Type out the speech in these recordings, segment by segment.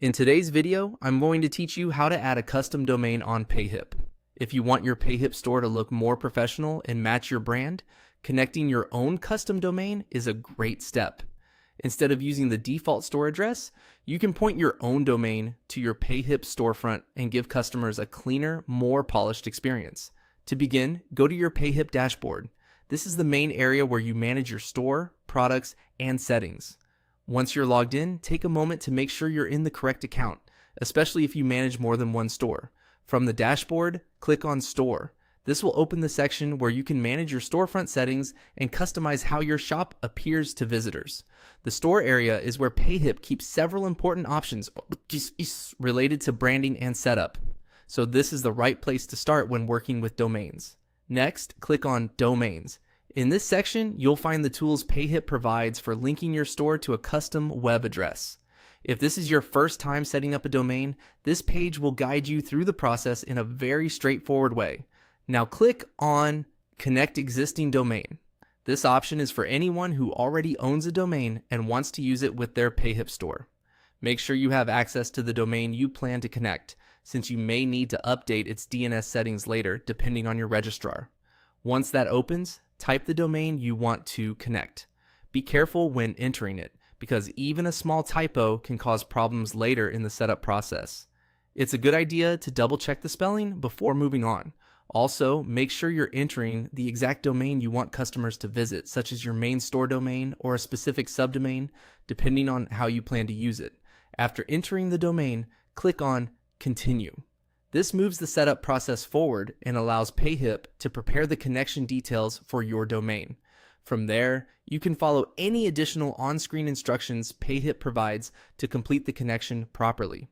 In today's video, I'm going to teach you how to add a custom domain on Payhip. If you want your Payhip store to look more professional and match your brand, connecting your own custom domain is a great step. Instead of using the default store address, you can point your own domain to your Payhip storefront and give customers a cleaner, more polished experience. To begin, go to your Payhip dashboard. This is the main area where you manage your store, products, and settings. Once you're logged in, take a moment to make sure you're in the correct account, especially if you manage more than one store. From the dashboard, click on Store. This will open the section where you can manage your storefront settings and customize how your shop appears to visitors. The store area is where Payhip keeps several important options related to branding and setup. So this is the right place to start when working with domains. Next, click on Domains. In this section, you'll find the tools Payhip provides for linking your store to a custom web address. If this is your first time setting up a domain, this page will guide you through the process in a very straightforward way. Now click on Connect Existing Domain. This option is for anyone who already owns a domain and wants to use it with their Payhip store. Make sure you have access to the domain you plan to connect, since you may need to update its DNS settings later depending on your registrar. Once that opens, type the domain you want to connect. Be careful when entering it, because even a small typo can cause problems later in the setup process. It's a good idea to double check the spelling before moving on. Also, make sure you're entering the exact domain you want customers to visit, such as your main store domain or a specific subdomain, depending on how you plan to use it. After entering the domain, click on Continue. This moves the setup process forward and allows Payhip to prepare the connection details for your domain. From there, you can follow any additional on-screen instructions Payhip provides to complete the connection properly.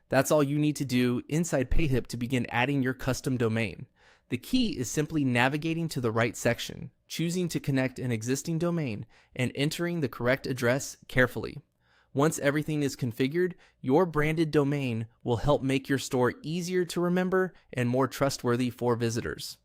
That's all you need to do inside Payhip to begin adding your custom domain. The key is simply navigating to the right section, choosing to connect an existing domain, and entering the correct address carefully. Once everything is configured, your branded domain will help make your store easier to remember and more trustworthy for visitors.